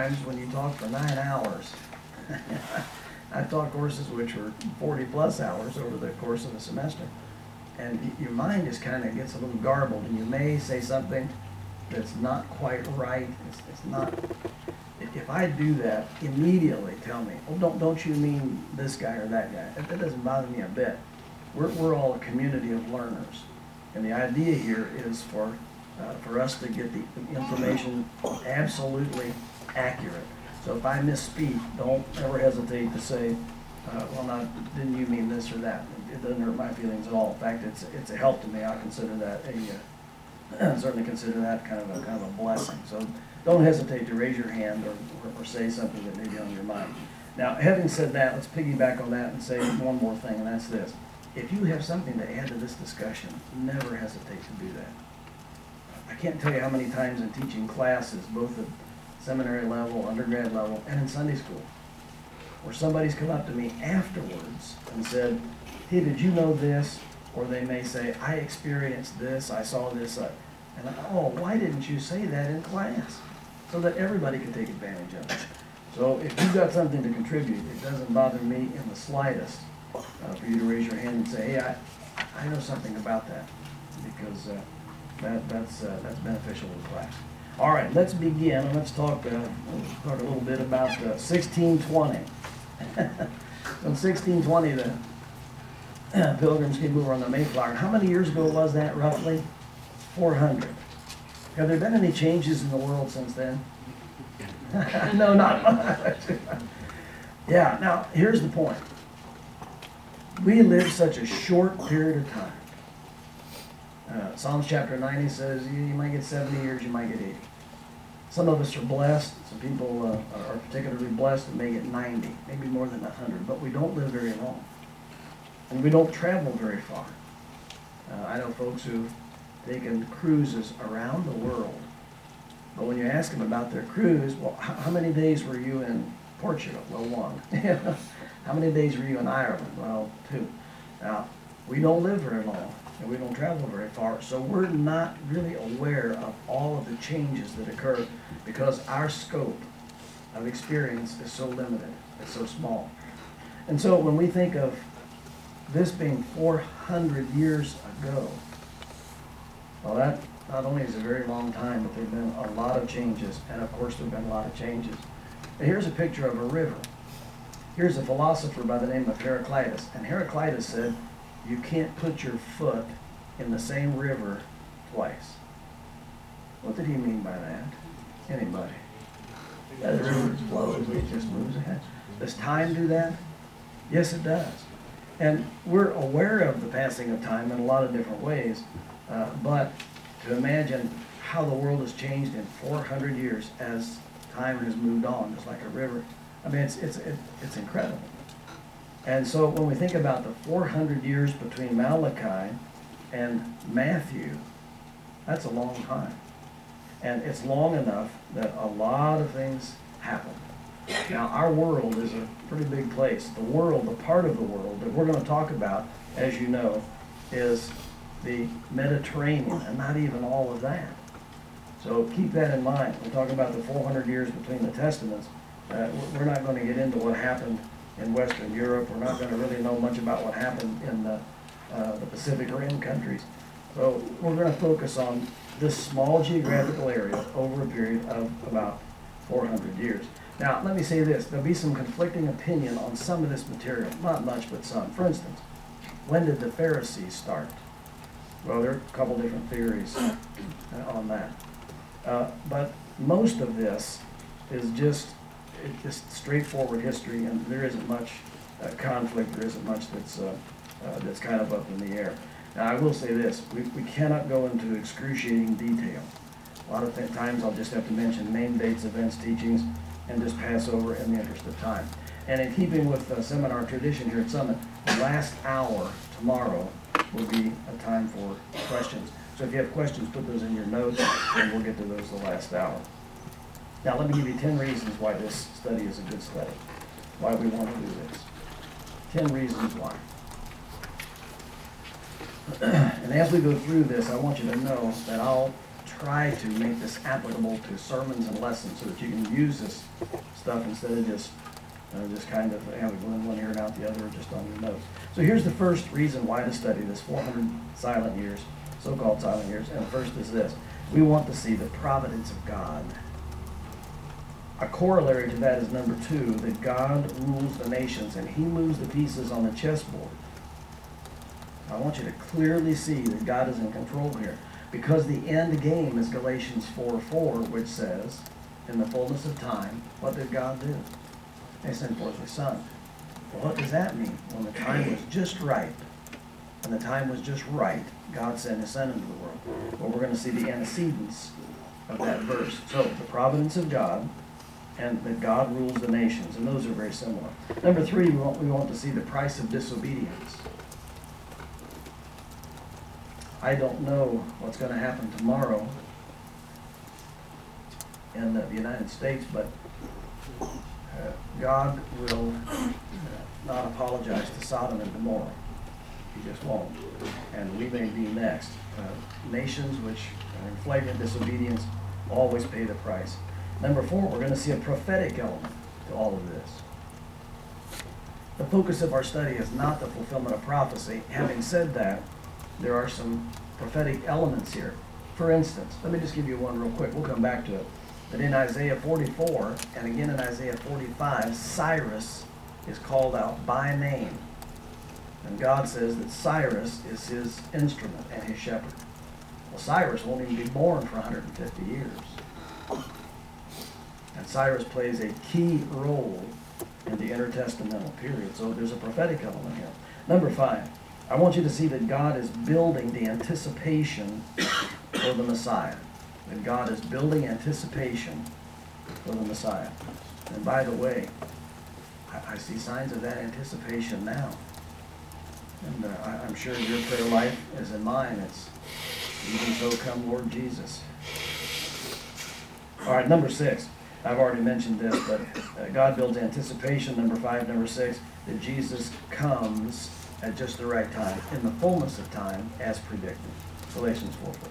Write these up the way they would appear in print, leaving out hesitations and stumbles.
times when you talk for 9 hours. I've taught courses which were 40 plus hours over the course of a semester. And your mind just kind of gets a little garbled, and you may say something that's not quite right. It's not. If I do that, immediately tell me, oh, don't you mean this guy or that guy? That doesn't bother me a bit. We're all a community of learners. And the idea here is for us to get the information absolutely accurate. So if I misspeak, don't ever hesitate to say, well, now, didn't you mean this or that? It doesn't hurt my feelings at all. In fact, it's a help to me. I consider that certainly consider that kind of a blessing. So don't hesitate to raise your hand or say something that may be on your mind. Now, having said that, let's piggyback on that and say one more thing, and that's this. If you have something to add to this discussion, never hesitate to do that. I can't tell you how many times in teaching classes, both at seminary level, undergrad level, and in Sunday school, where somebody's come up to me afterwards and said, hey, did you know this? Or they may say, I experienced this, I saw this, and oh, why didn't you say that in class? So that everybody can take advantage of it. So if you've got something to contribute, it doesn't bother me in the slightest for you to raise your hand and say, hey, I know something about that, because that's beneficial to the class. All right, let's begin, and let's talk a little bit about 1620. In 1620, the Pilgrims came over on the Mayflower. How many years ago was that, roughly? 400. Have there been any changes in the world since then? No, not much. Yeah, now, here's the point. We live such a short period of time. Psalms chapter 90 says you might get 70 years, you might get 80. Some of us are blessed. Some people are particularly blessed and may get 90, maybe more than 100, but we don't live very long. And we don't travel very far. I know folks who've taken cruises around the world, but when you ask them about their cruise, well, how many days were you in Portugal? Well, 1. How many days were you in Ireland? Well, 2. Now, we don't live very long, and we don't travel very far, so we're not really aware of all of the changes that occur because our scope of experience is so limited, it's so small. And so when we think of this being 400 years ago, well, that not only is a very long time, but there have been a lot of changes, and of course there have been a lot of changes. And here's a picture of a river. Here's a philosopher by the name of Heraclitus, and Heraclitus said, you can't put your foot in the same river twice. What did he mean by that? Anybody? That the river flows, it just moves ahead. Does time do that? Yes, it does. And we're aware of the passing of time in a lot of different ways, but to imagine how the world has changed in 400 years as time has moved on, just like a river, I mean, it's incredible. And so when we think about the 400 years between Malachi and Matthew, that's a long time. And it's long enough that a lot of things happen. Now, our world is a pretty big place. The world, the part of the world that we're going to talk about, as you know, is the Mediterranean, and not even all of that. So keep that in mind. We're talking about the 400 years between the Testaments. We're not going to get into what happened in Western Europe. We're not going to really know much about what happened in the Pacific Rim countries. So we're going to focus on this small geographical area over a period of about 400 years. Now, let me say this. There'll be some conflicting opinion on some of this material. Not much, but some. For instance, when did the Pharisees start? Well, there are a couple different theories on that. But most of this is just straightforward history, and there isn't much conflict. There isn't much that's kind of up in the air. Now, I will say this. We cannot go into excruciating detail. A lot of times I'll just have to mention name, dates, events, teachings, and just pass over in the interest of time. And in keeping with seminar tradition here at Summit, the last hour tomorrow will be a time for questions. So if you have questions, put those in your notes, and we'll get to those the last hour. Now let me give you 10 reasons why this study is a good study, why we want to do this. 10 reasons why. And as we go through this, I want you to know that I'll try to make this applicable to sermons and lessons so that you can use this stuff instead of just kind of having one ear and out the other, or just on your notes. So here's the first reason why to study this 400 silent years, so-called silent years. And the first is this: we want to see the providence of God. A corollary to that is number 2, that God rules the nations and he moves the pieces on the chessboard. I want you to clearly see that God is in control here, because the end game is Galatians 4:4, which says, in the fullness of time, what did God do? He sent forth his Son. Well, what does that mean? When the time was just right, when the time was just right, God sent his Son into the world. Well, we're going to see the antecedents of that verse. So, the providence of God, and that God rules the nations, and those are very similar. Number 3, we want to see the price of disobedience. I don't know what's going to happen tomorrow in the United States, but God will not apologize to Sodom and Gomorrah. He just won't. And we may be next. Nations which are in flagrant disobedience always pay the price. Number 4, we're going to see a prophetic element to all of this. The focus of our study is not the fulfillment of prophecy. Having said that, there are some prophetic elements here. For instance, let me just give you one real quick. We'll come back to it. But in Isaiah 44, and again in Isaiah 45, Cyrus is called out by name. And God says that Cyrus is his instrument and his shepherd. Well, Cyrus won't even be born for 150 years. And Cyrus plays a key role in the intertestamental period. So there's a prophetic element here. Number 5, I want you to see that God is building the anticipation for the Messiah. That God is building anticipation for the Messiah. And by the way, I see signs of that anticipation now. And I'm sure your prayer life is in mine. It's even so come Lord Jesus. All right, number 6. I've already mentioned this, but God builds anticipation. Number 5, number 6, that Jesus comes at just the right time, in the fullness of time, as predicted. Galatians 4:4.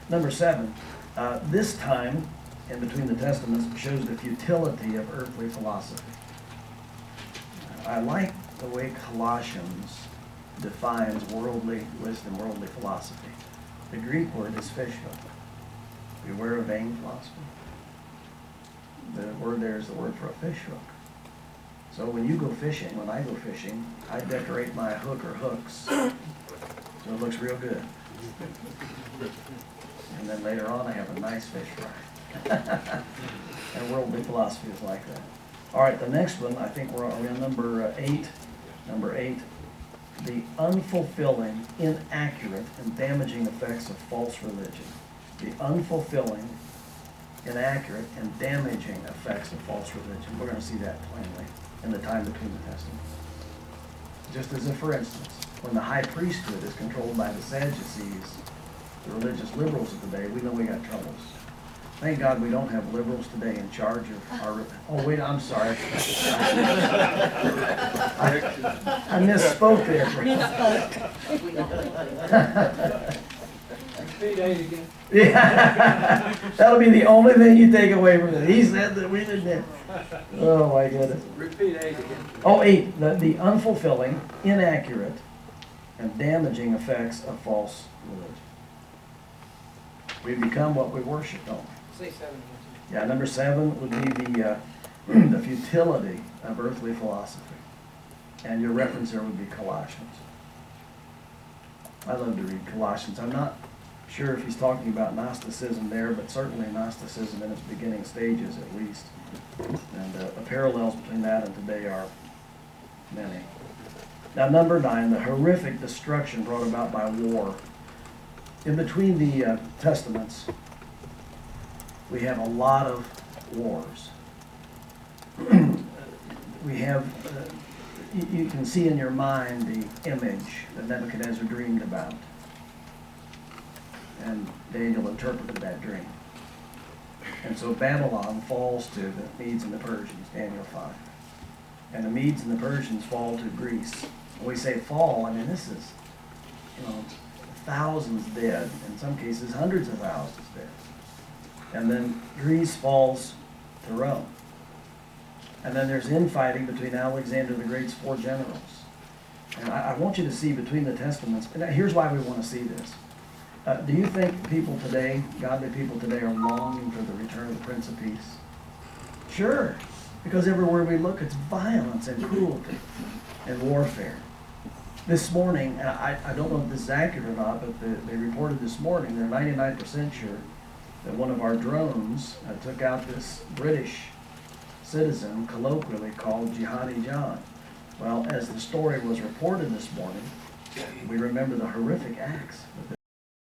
Number 7, this time in between the Testaments shows the futility of earthly philosophy. I like the way Colossians defines worldly wisdom, worldly philosophy. The Greek word is fishhook. Beware of vain philosophy. The word there is the word for a fish hook. So when you go fishing, when I go fishing, I decorate my hook or hooks so it looks real good. And then later on I have a nice fish fry. And worldly philosophy is like that. All right, the next one, I think we're on number 8. Number 8, the unfulfilling, inaccurate, and damaging effects of false religion. The unfulfilling, inaccurate, and damaging effects of false religion. We're going to see that plainly in the time between the Testaments. Just as if, for instance, when the high priesthood is controlled by the Sadducees, the religious liberals of the day, we know we got troubles. Thank God we don't have liberals today in charge of our... Oh, wait, I'm sorry. I misspoke there. Repeat 8 again. Yeah, that'll be the only thing you take away from it. He said that we didn't. Oh, my goodness. Repeat 8 again. Oh, 8, the unfulfilling, inaccurate, and damaging effects of false religion. We become what we worship, don't we? Say 7 again. Yeah, number 7 would be the futility of earthly philosophy. And your reference there would be Colossians. I love to read Colossians. I'm not sure if he's talking about Gnosticism there, but certainly Gnosticism in its beginning stages at least. And the parallels between that and today are many. Now, number 9, the horrific destruction brought about by war. In between the Testaments, we have a lot of wars. We have, you can see in your mind the image that Nebuchadnezzar dreamed about. And Daniel interpreted that dream. And so Babylon falls to the Medes and the Persians, Daniel 5. And the Medes and the Persians fall to Greece. When we say fall, I mean this is, thousands dead, in some cases hundreds of thousands dead. And then Greece falls to Rome. And then there's infighting between Alexander the Great's 4 generals. And I want you to see between the testaments, and here's why we want to see this. Do you think people today, godly people today, are longing for the return of the Prince of Peace? Sure, because everywhere we look, it's violence and cruelty and warfare. This morning, and I don't know if this is accurate or not, but they reported this morning, they're 99% sure that one of our drones took out this British citizen, colloquially called Jihadi John. Well, as the story was reported this morning, we remember the horrific acts that